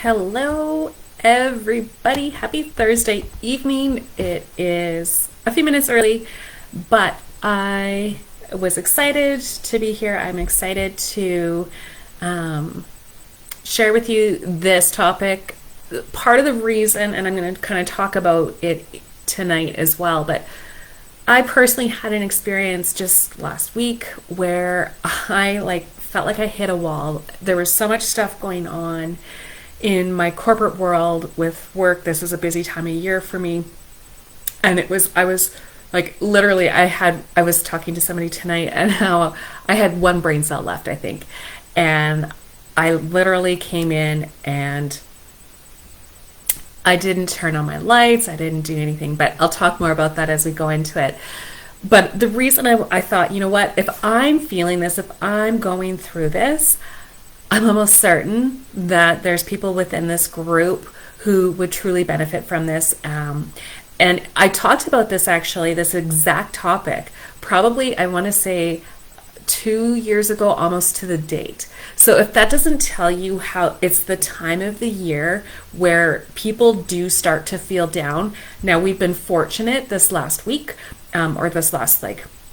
Hello, everybody. Happy Thursday evening. It is a few minutes early, but I was excited to be here. I'm excited to um, share with you this topic. Part of the reason, and I'm going to kind of talk about it tonight as well, but I personally had an experience just last week where I felt like I hit a wall. There was so much stuff going on in my corporate world with work. This was a busy time of year for me. And I was like, literally, I was talking to somebody tonight and how I had one brain cell left, I think. And I literally came in and I didn't turn on my lights. I didn't do anything, but I'll talk more about that as we go into it. But the reason I thought, you know what, if I'm feeling this, if I'm going through this, I'm almost certain that there's people within this group who would truly benefit from this. And I talked about this actually, this exact topic, probably, I want to say 2 years ago, almost to the date. So if that doesn't tell you how it's the time of the year where people do start to feel down. Now, we've been fortunate this last week, or this last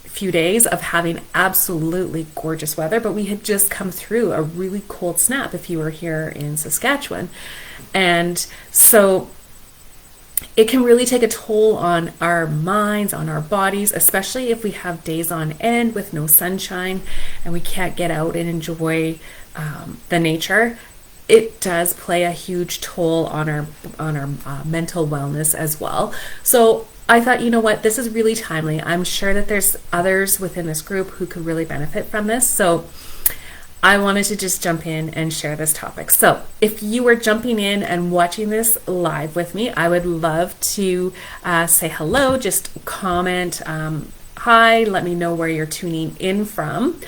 few days of having absolutely gorgeous weather, but we had just come through a really cold snap if you were here in Saskatchewan. And so it can really take a toll on our minds, on our bodies, especially if we have days on end with no sunshine and we can't get out and enjoy the nature. It does play a huge toll on our mental wellness as well. So I thought, you know what, this is really timely. I'm sure that there's others within this group who could really benefit from this. So I wanted to just jump in and share this topic. So if you were jumping in and watching this live with me, I would love to say hello, just comment, hi, let me know where you're tuning in from.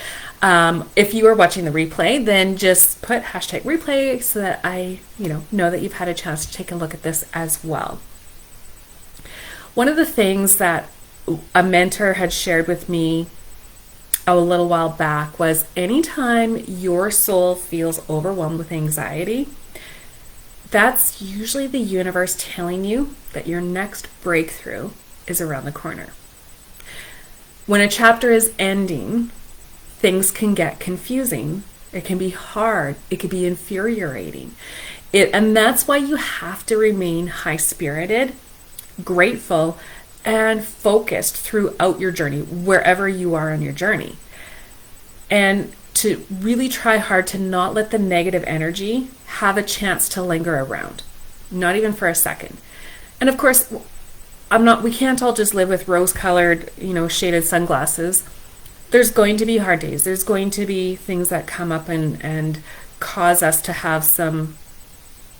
If you are watching the replay, then just put hashtag replay so that I know that you've had a chance to take a look at this as well. One of the things that a mentor had shared with me a little while back was anytime your soul feels overwhelmed with anxiety, that's usually the universe telling you that your next breakthrough is around the corner. When a chapter is ending, things can get confusing. It can be hard. It can be infuriating. And that's why you have to remain high-spirited, grateful, and focused throughout your journey, wherever you are on your journey. And to really try hard to not let the negative energy have a chance to linger around, not even for a second. And of course, we can't all just live with rose-colored, shaded sunglasses. There's going to be hard days. There's going to be things that come up and cause us to have some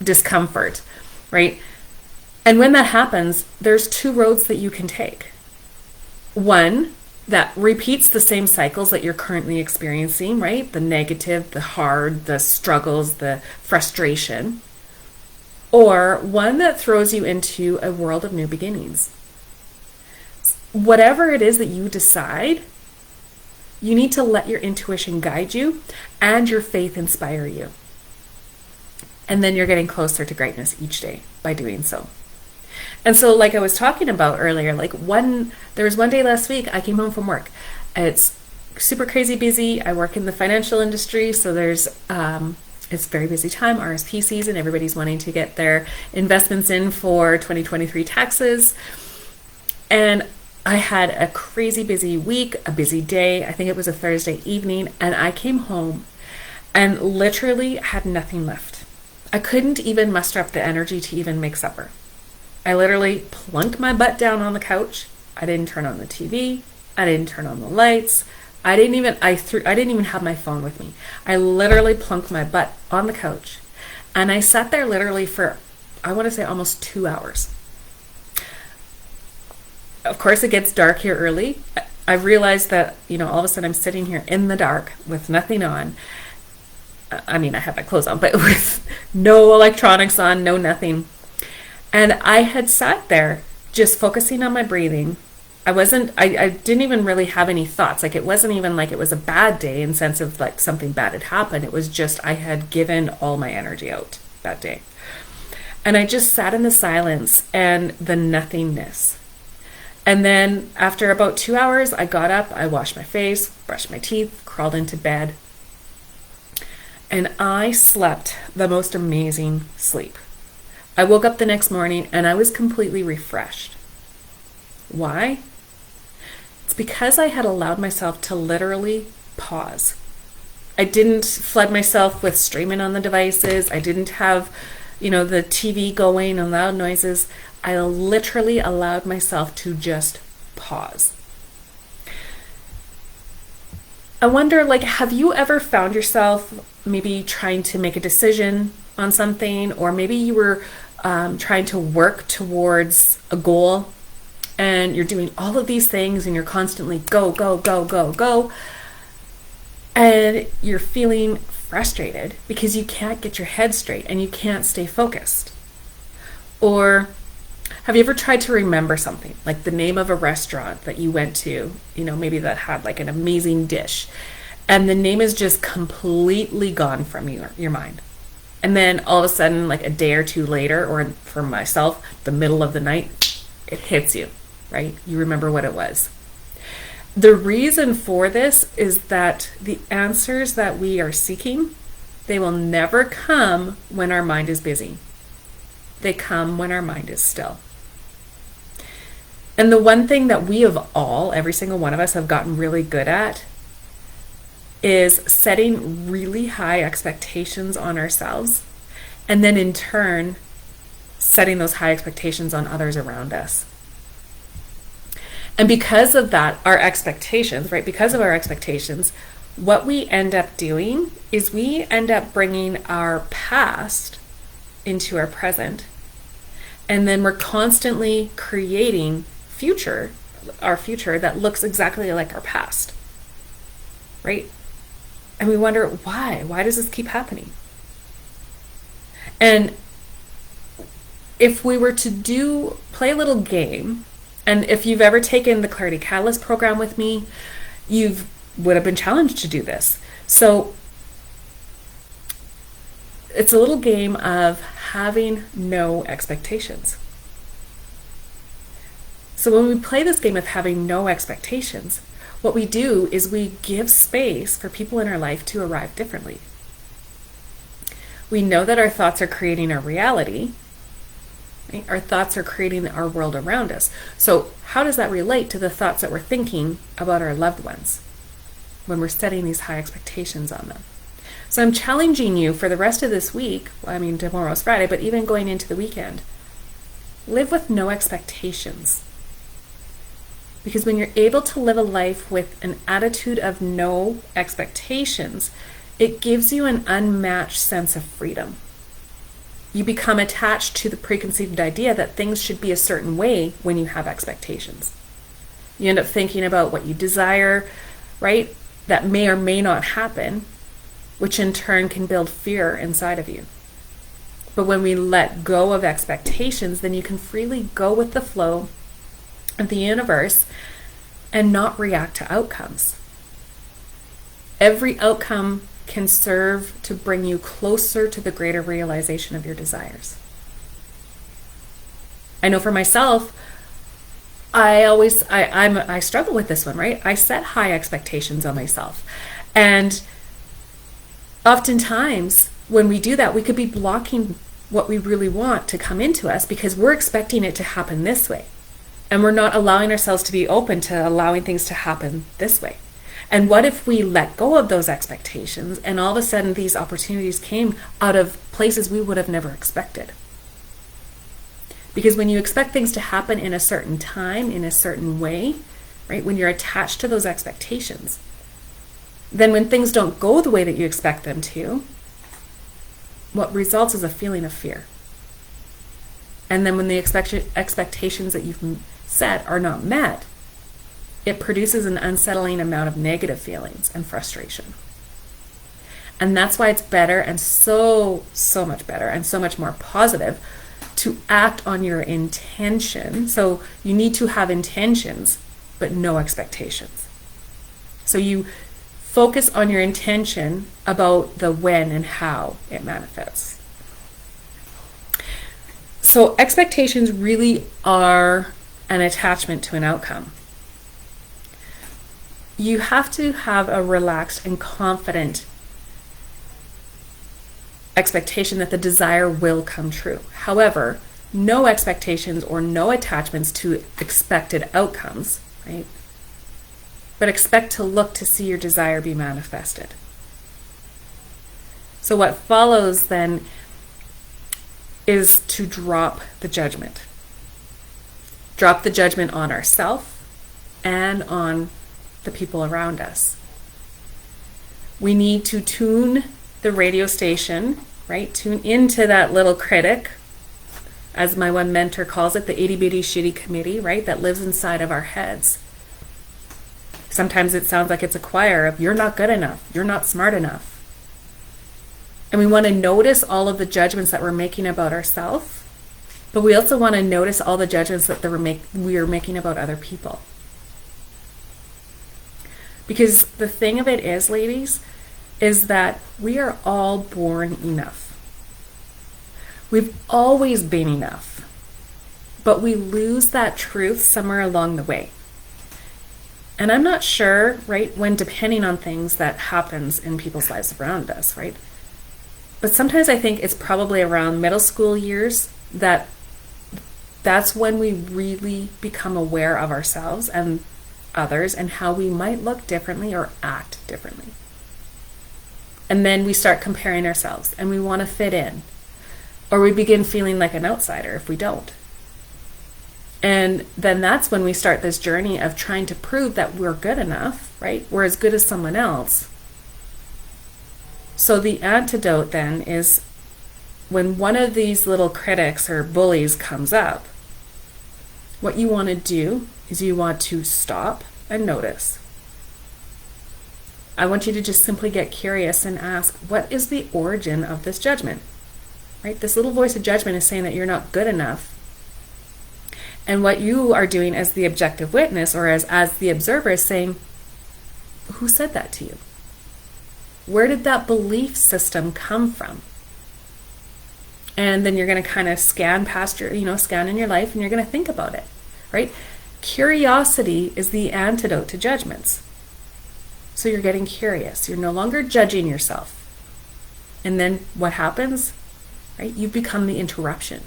discomfort, right? And when that happens, there's two roads that you can take. One that repeats the same cycles that you're currently experiencing, right? The negative, the hard, the struggles, the frustration. Or one that throws you into a world of new beginnings. Whatever it is that you decide, you need to let your intuition guide you and your faith inspire you. And then you're getting closer to greatness each day by doing so. And so like I was talking about earlier, there was one day last week I came home from work. It's super crazy busy. I work in the financial industry, so it's very busy time, RSP season. Everybody's wanting to get their investments in for 2023 taxes. And I had a crazy busy week, a busy day. I think it was a Thursday evening, and I came home and literally had nothing left. I couldn't even muster up the energy to even make supper. I literally plunked my butt down on the couch. I didn't turn on the TV. I didn't turn on the lights. I didn't even have my phone with me. I literally plunked my butt on the couch, and I sat there literally for, I want to say, almost 2 hours. Of course, it gets dark here early. I realized that, all of a sudden I'm sitting here in the dark with nothing on. I mean, I have my clothes on, but with no electronics on, no nothing. And I had sat there just focusing on my breathing. I didn't even really have any thoughts. It wasn't even like it was a bad day in sense of something bad had happened. It was just I had given all my energy out. that day. And I just sat in the silence and the nothingness. And then after about 2 hours, I got up, I washed my face, brushed my teeth, crawled into bed. And I slept the most amazing sleep. I woke up the next morning and I was completely refreshed. Why? It's because I had allowed myself to literally pause. I didn't flood myself with streaming on the devices. I didn't have, the TV going and loud noises. I literally allowed myself to just pause. I wonder, have you ever found yourself maybe trying to make a decision on something, or maybe you were trying to work towards a goal and you're doing all of these things and you're constantly go, go, go, go, go, and you're feeling frustrated because you can't get your head straight and you can't stay focused? Or have you ever tried to remember something, like the name of a restaurant that you went to, maybe that had an amazing dish, and the name is just completely gone from your mind? And then all of a sudden, a day or two later, or for myself, the middle of the night, it hits you, right? You remember what it was. The reason for this is that the answers that we are seeking, they will never come when our mind is busy. They come when our mind is still. And the one thing that we have every single one of us have gotten really good at is setting really high expectations on ourselves, and then in turn, setting those high expectations on others around us. And because of that, our expectations, right? Because of our expectations, what we end up doing is we end up bringing our past into our present. And then we're constantly creating our future that looks exactly like our past, right? And we wonder, why? Why does this keep happening? And if we were to play a little game, and if you've ever taken the Clarity Catalyst program with me, you would have been challenged to do this. So it's a little game of having no expectations. So when we play this game of having no expectations, what we do is we give space for people in our life to arrive differently. We know that our thoughts are creating our reality. Right? Our thoughts are creating our world around us. So how does that relate to the thoughts that we're thinking about our loved ones when we're setting these high expectations on them? So I'm challenging you for the rest of this week, tomorrow's Friday, but even going into the weekend, live with no expectations. Because when you're able to live a life with an attitude of no expectations, it gives you an unmatched sense of freedom. You become attached to the preconceived idea that things should be a certain way when you have expectations. You end up thinking about what you desire, right? That may or may not happen, which in turn can build fear inside of you. But when we let go of expectations, then you can freely go with the flow of the universe and not react to outcomes. Every outcome can serve to bring you closer to the greater realization of your desires. I know for myself, I struggle with this one, right? I set high expectations on myself. And oftentimes when we do that, we could be blocking what we really want to come into us because we're expecting it to happen this way. And we're not allowing ourselves to be open to allowing things to happen this way. And what if we let go of those expectations and all of a sudden these opportunities came out of places we would have never expected? Because when you expect things to happen in a certain time, in a certain way, right, when you're attached to those expectations, then when things don't go the way that you expect them to, what results is a feeling of fear. And then when the expectations that you've set are not met, it produces an unsettling amount of negative feelings and frustration. And that's why it's better, and so much better and so much more positive, to act on your intention. So you need to have intentions, but no expectations. So you focus on your intention about the when and how it manifests. So expectations really are an attachment to an outcome. You have to have a relaxed and confident expectation that the desire will come true. However, no expectations or no attachments to expected outcomes, right? But expect to look to see your desire be manifested. So what follows then is to drop the judgment. Drop the judgment on ourselves and on the people around us. We need to tune the radio station, right? Tune into that little critic, as my one mentor calls it, the itty bitty shitty committee, right? That lives inside of our heads. Sometimes it sounds like it's a choir of you're not good enough, you're not smart enough. And we want to notice all of the judgments that we're making about ourselves, but we also want to notice all the judgments that we are making about other people. Because the thing of it is, ladies, is that we are all born enough. We've always been enough, but we lose that truth somewhere along the way. And I'm not sure, right, when depending on things that happens in people's lives around us, right? But sometimes I think it's probably around middle school years that's when we really become aware of ourselves and others and how we might look differently or act differently. And then we start comparing ourselves and we want to fit in, or we begin feeling like an outsider if we don't. And then that's when we start this journey of trying to prove that we're good enough, right? We're as good as someone else. So the antidote then is when one of these little critics or bullies comes up, what you want to do is you want to stop and notice. I want you to just simply get curious and ask, what is the origin of this judgment? Right? This little voice of judgment is saying that you're not good enough. And what you are doing as the objective witness or as the observer is saying, who said that to you? Where did that belief system come from? And then you're going to kind of scan past scan in your life and you're going to think about it, right? Curiosity is the antidote to judgments. So you're getting curious. You're no longer judging yourself. And then what happens? Right? You become the interruption.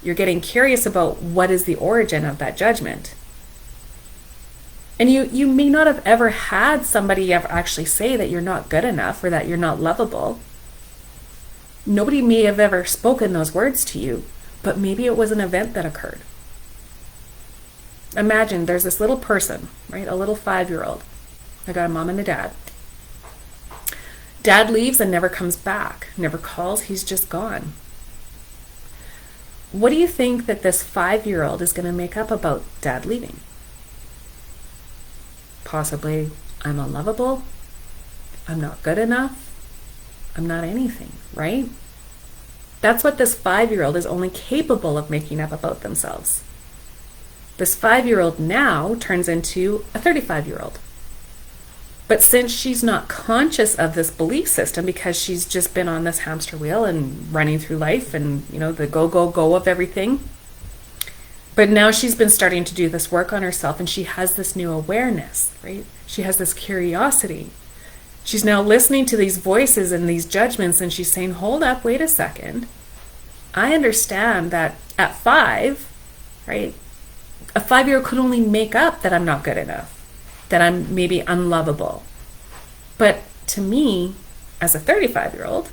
You're getting curious about what is the origin of that judgment. And you may not have ever had somebody ever actually say that you're not good enough or that you're not lovable. Nobody may have ever spoken those words to you, but maybe it was an event that occurred. Imagine there's this little person, right? A little 5-year-old. I got a mom and a dad. Dad leaves and never comes back, never calls, he's just gone. What do you think that this 5-year-old is going to make up about dad leaving? Possibly, I'm unlovable, I'm not good enough, I'm not anything, right? That's what this 5-year-old is only capable of making up about themselves. This 5-year-old now turns into a 35-year-old. But since she's not conscious of this belief system because she's just been on this hamster wheel and running through life and, the go, go, go of everything. But now she's been starting to do this work on herself and she has this new awareness, right? She has this curiosity. She's now listening to these voices and these judgments and she's saying, hold up, wait a second. I understand that at 5, right, a 5-year-old could only make up that I'm not good enough, that I'm maybe unlovable. But to me, as a 35-year-old,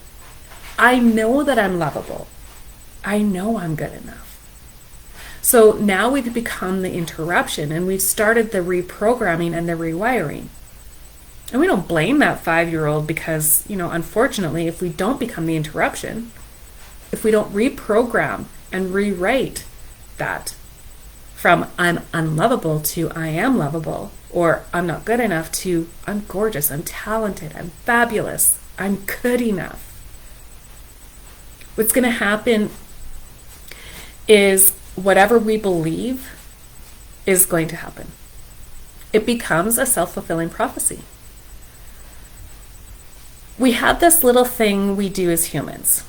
I know that I'm lovable. I know I'm good enough. So now we've become the interruption and we've started the reprogramming and the rewiring. And we don't blame that 5-year-old because, unfortunately, if we don't become the interruption, if we don't reprogram and rewrite that from I'm unlovable to I am lovable, or I'm not good enough to I'm gorgeous, I'm talented, I'm fabulous, I'm good enough. What's going to happen is whatever we believe is going to happen. It becomes a self-fulfilling prophecy. We have this little thing we do as humans.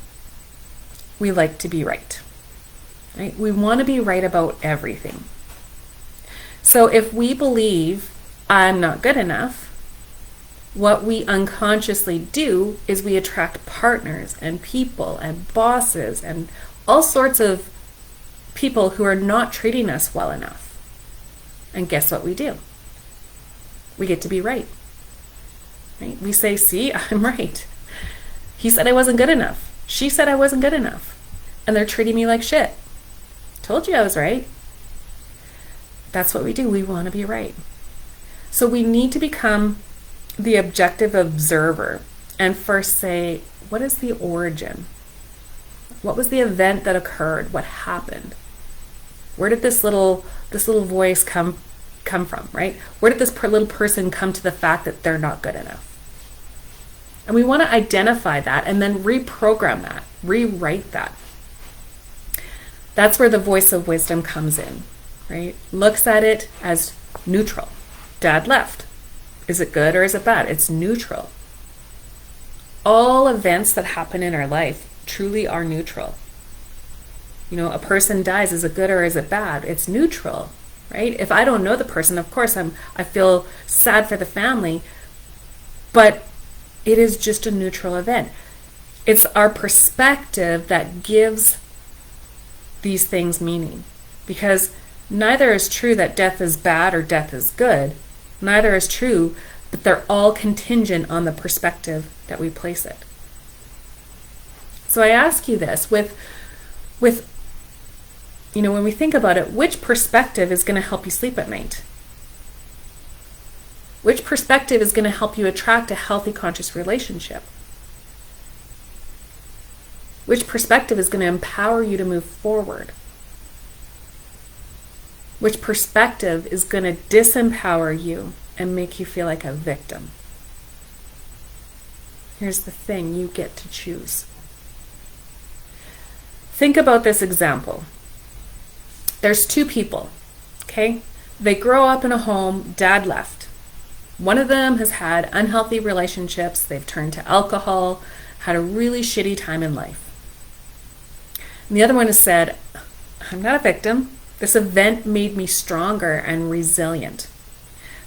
We like to be right. right? We want to be right about everything. So if we believe I'm not good enough, what we unconsciously do is we attract partners and people and bosses and all sorts of people who are not treating us well enough. And guess what we do? We get to be right. Right? We say, see, I'm right. He said I wasn't good enough. She said I wasn't good enough. And they're treating me like shit. Told you I was right. That's what we do. We want to be right. So we need to become the objective observer and first say, what is the origin? What was the event that occurred? What happened? Where did this little voice come from, right? Where did this little person come to the fact that they're not good enough? And we want to identify that and then reprogram that, rewrite that. That's where the voice of wisdom comes in, right? Looks at it as neutral. Dad left. Is it good or is it bad? It's neutral. All events that happen in our life truly are neutral. You know, a person dies, is it good or is it bad? It's neutral, right? If I don't know the person, of course I feel sad for the family, but it is just a neutral event. It's our perspective that gives these things meaning, because neither is true that death is bad or death is good. Neither is true, but they're all contingent on the perspective that we place it. So I ask you this, with you know, when we think about it, which perspective is going to help you sleep at night? Which perspective is going to help you attract a healthy conscious relationship? Which perspective is going to empower you to move forward? Which perspective is going to disempower you and make you feel like a victim? Here's the thing, you get to choose. Think about this example. There's two people, okay? They grow up in a home, dad left. One of them has had unhealthy relationships, they've turned to alcohol, had a really shitty time in life. And the other one has said, I'm not a victim. This event made me stronger and resilient.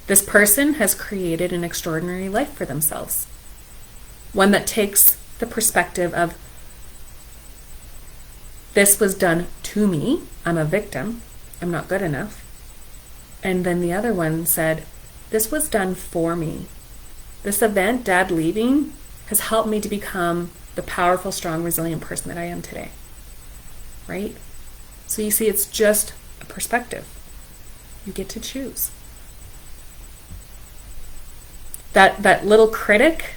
This person has created an extraordinary life for themselves. One that takes the perspective of, this was done to me, I'm a victim, I'm not good enough. And then the other one said, this was done for me. This event, dad leaving, has helped me to become the powerful, strong, resilient person that I am today. Right? So you see, it's just a perspective. You get to choose. That little critic,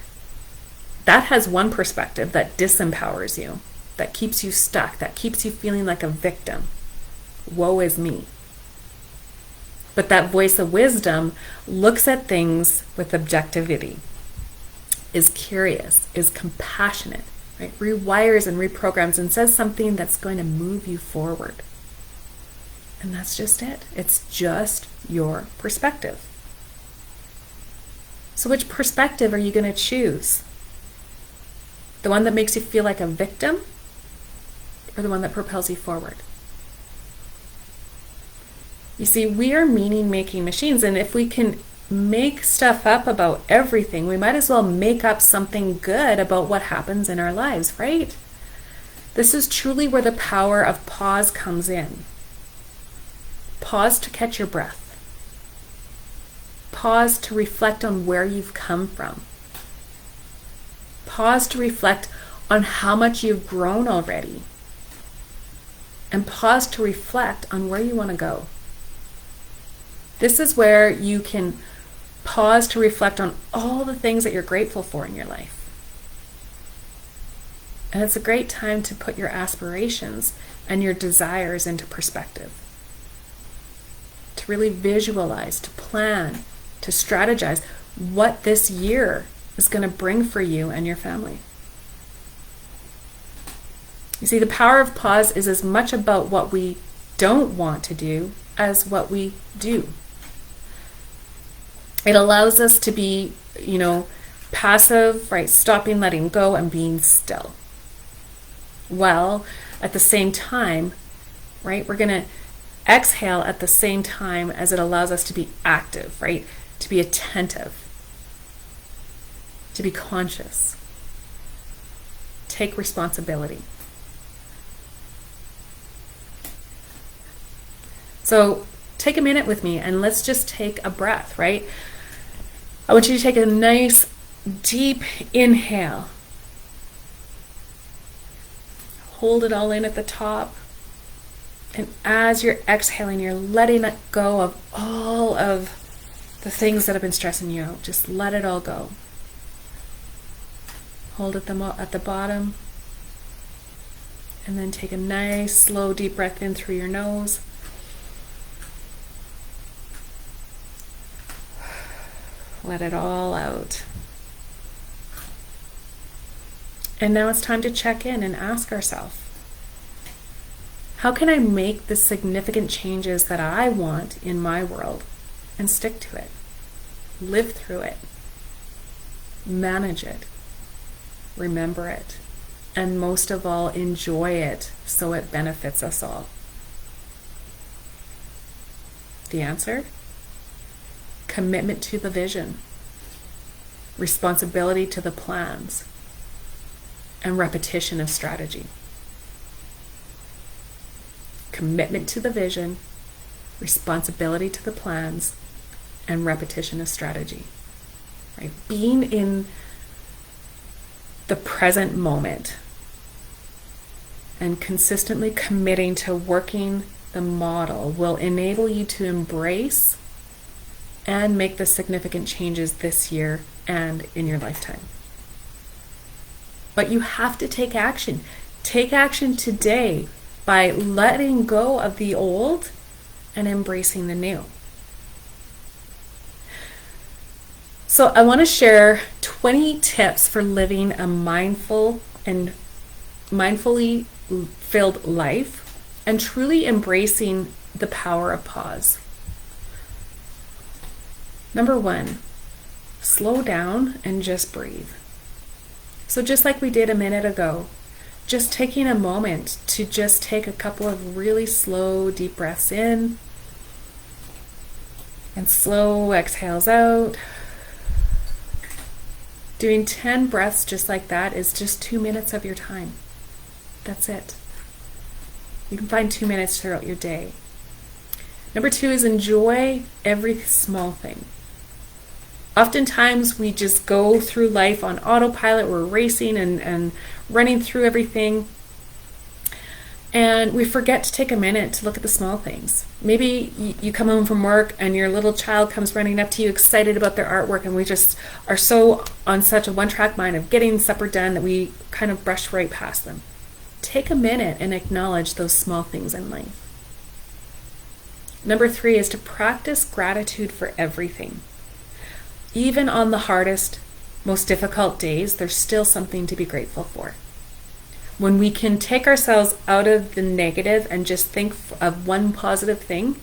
that has one perspective that disempowers you, that keeps you stuck, that keeps you feeling like a victim. Woe is me. But that voice of wisdom looks at things with objectivity, is curious, is compassionate, right? Rewires and reprograms and says something that's going to move you forward. And that's just it. It's just your perspective. So which perspective are you going to choose? The one that makes you feel like a victim, or the one that propels you forward? You see, we are meaning-making machines, and if we can make stuff up about everything, we might as well make up something good about what happens in our lives, right? This is truly where the power of pause comes in. Pause to catch your breath. Pause to reflect on where you've come from. Pause to reflect on how much you've grown already. And pause to reflect on where you want to go. This is where you can pause to reflect on all the things that you're grateful for in your life. And it's a great time to put your aspirations and your desires into perspective. To really visualize, to plan, to strategize what this year is going to bring for you and your family. You see, the power of pause is as much about what we don't want to do as what we do. It allows us to be, passive, right? Stopping, letting go, and being still. While at the same time, right? We're going to exhale at the same time as it allows us to be active, right? To be attentive, to be conscious, take responsibility. So take a minute with me and let's just take a breath, right? I want you to take a nice deep inhale. Hold it all in at the top. And as you're exhaling, you're letting it go of all of the things that have been stressing you out. Just let it all go. Hold it at the bottom. And then take a nice, slow, deep breath in through your nose. Let it all out. And now it's time to check in and ask ourselves, how can I make the significant changes that I want in my world and stick to it? Live through it. Manage it. Remember it. And most of all, enjoy it so it benefits us all. The answer? Commitment to the vision. Responsibility to the plans. And repetition of strategy. Commitment to the vision, responsibility to the plans, and repetition of strategy. Right? Being in the present moment and consistently committing to working the model will enable you to embrace and make the significant changes this year and in your lifetime. But you have to take action. Take action today by letting go of the old and embracing the new. So I want to share 20 tips for living a mindful and mindfully filled life and truly embracing the power of pause. Number 1, slow down and just breathe. So just like we did a minute ago, just taking a moment to just take a couple of really slow, deep breaths in and slow exhales out. Doing 10 breaths just like that is just 2 minutes of your time. That's it. You can find 2 minutes throughout your day. Number 2 is enjoy every small thing. Oftentimes we just go through life on autopilot. We're racing and running through everything. And we forget to take a minute to look at the small things. Maybe you come home from work and your little child comes running up to you excited about their artwork, and we just are so on such a one-track mind of getting supper done that we kind of brush right past them. Take a minute and acknowledge those small things in life. Number 3 is to practice gratitude for everything. Even on the hardest, most difficult days, there's still something to be grateful for. When we can take ourselves out of the negative and just think of one positive thing,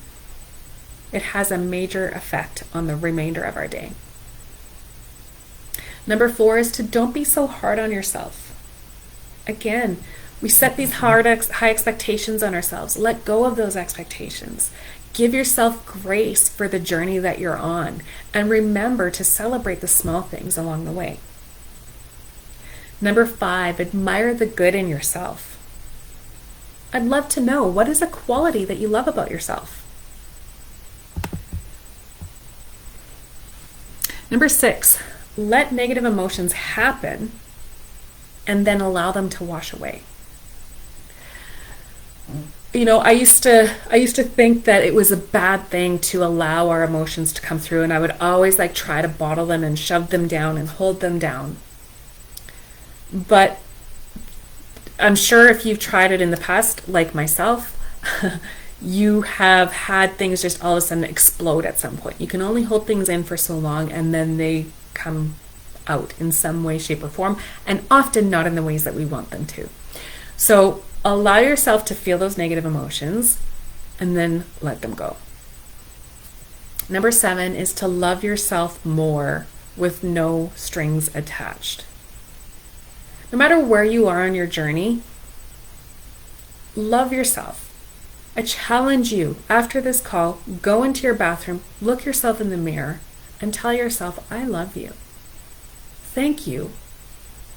it has a major effect on the remainder of our day. Number 4 is to don't be so hard on yourself. Again, we set these high expectations on ourselves. Let go of those expectations. Give yourself grace for the journey that you're on, and remember to celebrate the small things along the way. Number 5, admire the good in yourself. I'd love to know, what is a quality that you love about yourself? Number 6, let negative emotions happen and then allow them to wash away. You know, I used to think that it was a bad thing to allow our emotions to come through, and I would always try to bottle them and shove them down and hold them down. But I'm sure if you've tried it in the past, like myself, you have had things just all of a sudden explode at some point. You can only hold things in for so long, and then they come out in some way, shape, or form, and often not in the ways that we want them to. So allow yourself to feel those negative emotions and then let them go. Number 7 is to love yourself more with no strings attached. No matter where you are on your journey, love yourself. I challenge you after this call, go into your bathroom, look yourself in the mirror, and tell yourself, I love you. Thank you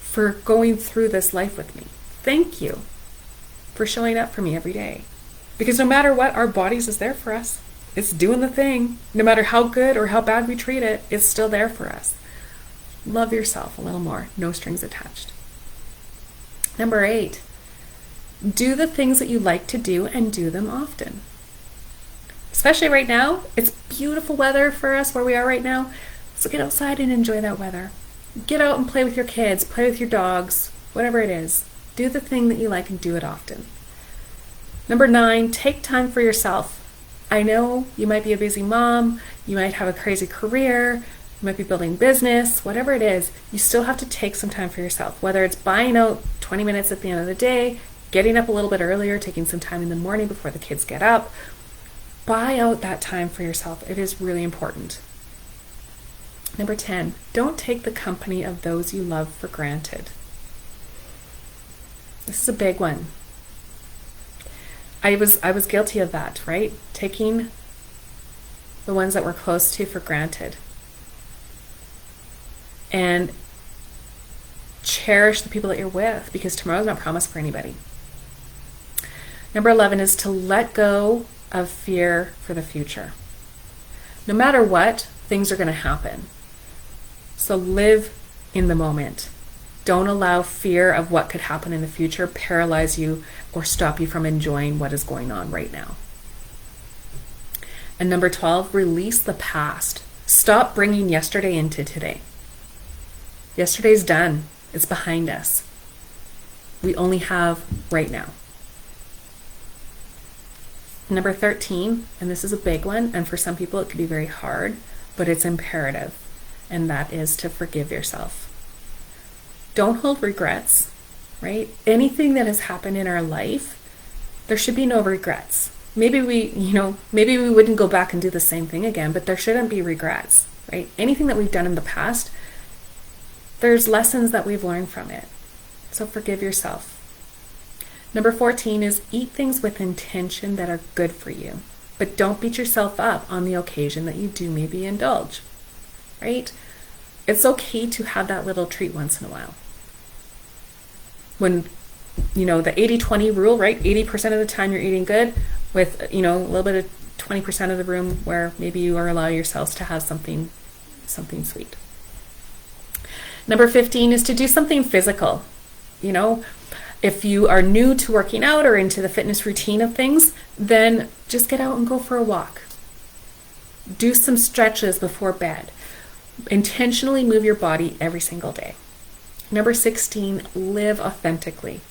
for going through this life with me. Thank you for showing up for me every day. Because no matter what, our bodies is there for us. It's doing the thing. No matter how good or how bad we treat it, it's still there for us. Love yourself a little more. No strings attached. Number 8, do the things that you like to do and do them often. Especially right now, it's beautiful weather for us where we are right now. So get outside and enjoy that weather. Get out and play with your kids, play with your dogs, whatever it is. Do the thing that you like and do it often. Number 9, take time for yourself. I know you might be a busy mom, you might have a crazy career, you might be building business, whatever it is, you still have to take some time for yourself. Whether it's buying out 20 minutes at the end of the day, getting up a little bit earlier, taking some time in the morning before the kids get up, buy out that time for yourself. It is really important. Number 10, don't take the company of those you love for granted. This is a big one. I was guilty of that, right? Taking the ones that we're close to for granted. And cherish the people that you're with, because tomorrow's not promised for anybody. Number 11 is to let go of fear for the future. No matter what, things are going to happen. So live in the moment. Don't allow fear of what could happen in the future paralyze you or stop you from enjoying what is going on right now. And number 12, release the past. Stop bringing yesterday into today. Yesterday's done. It's behind us. We only have right now. Number 13, and this is a big one, and for some people it could be very hard, but it's imperative, and that is to forgive yourself. Don't hold regrets, right? Anything that has happened in our life, there should be no regrets. Maybe we wouldn't go back and do the same thing again, but there shouldn't be regrets, right? Anything that we've done in the past, there's lessons that we've learned from it. So forgive yourself. Number 14 is eat things with intention that are good for you, but don't beat yourself up on the occasion that you do maybe indulge, right? It's okay to have that little treat once in a while. When, the 80-20 rule, right? 80% of the time you're eating good with, a little bit of 20% of the room where maybe you are allowing yourselves to have something sweet. Number 15 is to do something physical. If you are new to working out or into the fitness routine of things, then just get out and go for a walk. Do some stretches before bed. Intentionally move your body every single day. Number 16, live authentically.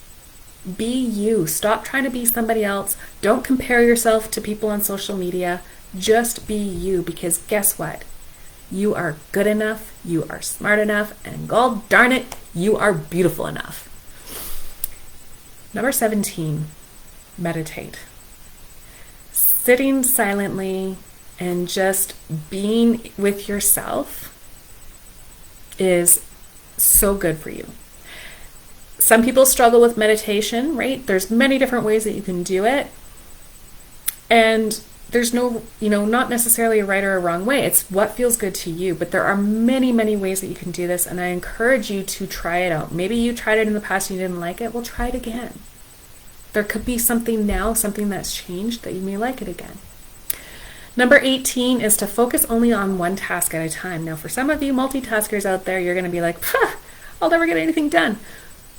Be you. Stop trying to be somebody else. Don't compare yourself to people on social media. Just be you, because guess what? You are good enough, you are smart enough, and god darn it, you are beautiful enough. Number 17, meditate. Sitting silently and just being with yourself is so good for you. Some people struggle with meditation, right? There's many different ways that you can do it. And there's no, not necessarily a right or a wrong way. It's what feels good to you. But there are many, many ways that you can do this. And I encourage you to try it out. Maybe you tried it in the past and you didn't like it. Well, try it again. There could be something now, something that's changed that you may like it again. Number 18 is to focus only on one task at a time. Now, for some of you multitaskers out there, you're going to be like, I'll never get anything done.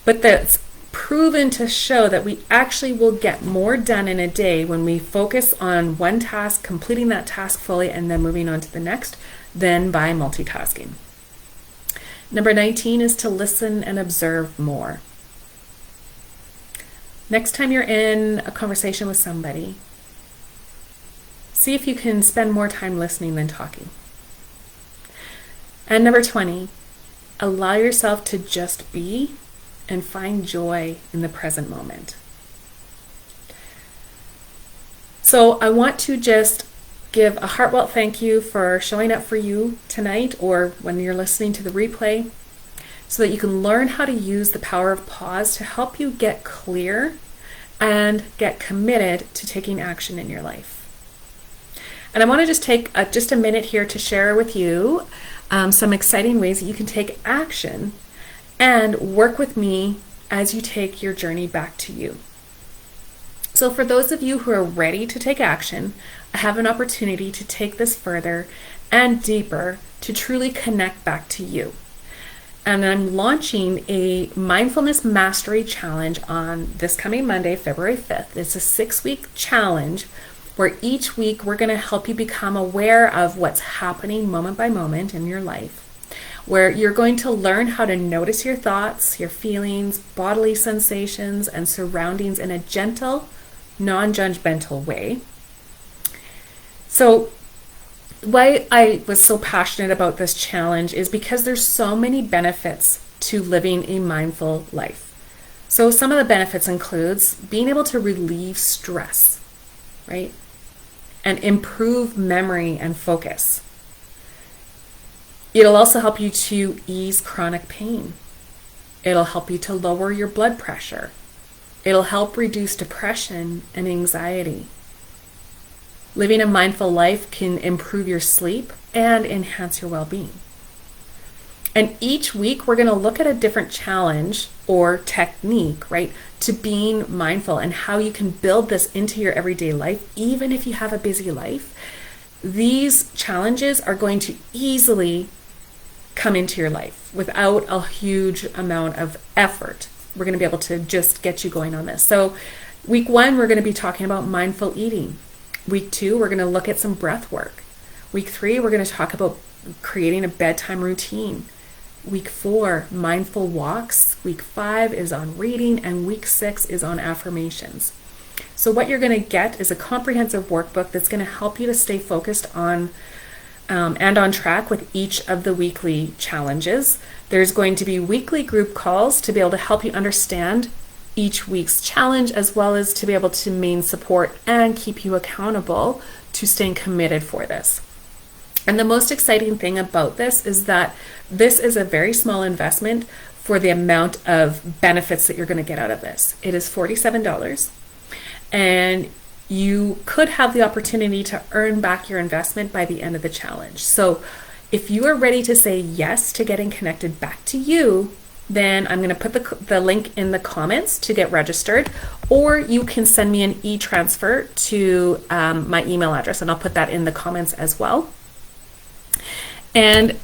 But that's proven to show that we actually will get more done in a day when we focus on one task, completing that task fully, and then moving on to the next, than by multitasking. Number 19 is to listen and observe more. Next time you're in a conversation with somebody, see if you can spend more time listening than talking. And number 20, allow yourself to just be and find joy in the present moment. So I want to just give a heartfelt thank you for showing up for you tonight, or when you're listening to the replay, so that you can learn how to use the power of pause to help you get clear and get committed to taking action in your life. And I want to just take just a minute here to share with you some exciting ways that you can take action and work with me as you take your journey back to you. So for those of you who are ready to take action, I have an opportunity to take this further and deeper to truly connect back to you. And I'm launching a Mindfulness Mastery Challenge on this coming Monday, February 5th. It's a 6-week challenge where each week we're going to help you become aware of what's happening moment by moment in your life, where you're going to learn how to notice your thoughts, your feelings, bodily sensations, and surroundings in a gentle, non-judgmental way. So why I was so passionate about this challenge is because there's so many benefits to living a mindful life. So some of the benefits includes being able to relieve stress, right? And improve memory and focus. It'll also help you to ease chronic pain. It'll help you to lower your blood pressure. It'll help reduce depression and anxiety. Living a mindful life can improve your sleep and enhance your well-being. And each week we're going to look at a different challenge or technique, right, to being mindful and how you can build this into your everyday life, even if you have a busy life. These challenges are going to easily come into your life without a huge amount of effort. We're going to be able to just get you going on this. So week 1, we're going to be talking about mindful eating. Week 2, we're going to look at some breath work. Week 3, we're going to talk about creating a bedtime routine. Week 4, mindful walks. Week 5 is on reading, and week 6 is on affirmations. So what you're going to get is a comprehensive workbook that's going to help you to stay focused on and on track with each of the weekly challenges. There's going to be weekly group calls to be able to help you understand each week's challenge, as well as to be able to main support and keep you accountable to staying committed for this. And the most exciting thing about this is that this is a very small investment for the amount of benefits that you're going to get out of this. It is $47, and you could have the opportunity to earn back your investment by the end of the challenge. So if you are ready to say yes to getting connected back to you, then I'm going to put the link in the comments to get registered, or you can send me an e-transfer to my email address, and I'll put that in the comments as well. And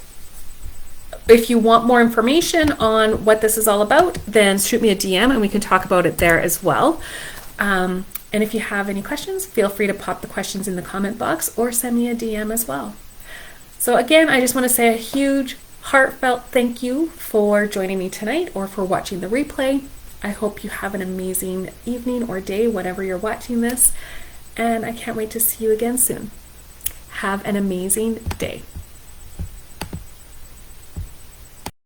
if you want more information on what this is all about, then shoot me a DM and we can talk about it there as well. And if you have any questions, feel free to pop the questions in the comment box or send me a DM as well. So again, I just want to say a huge heartfelt thank you for joining me tonight or for watching the replay. I hope you have an amazing evening or day, whenever you're watching this, and I can't wait to see you again soon. Have an amazing day.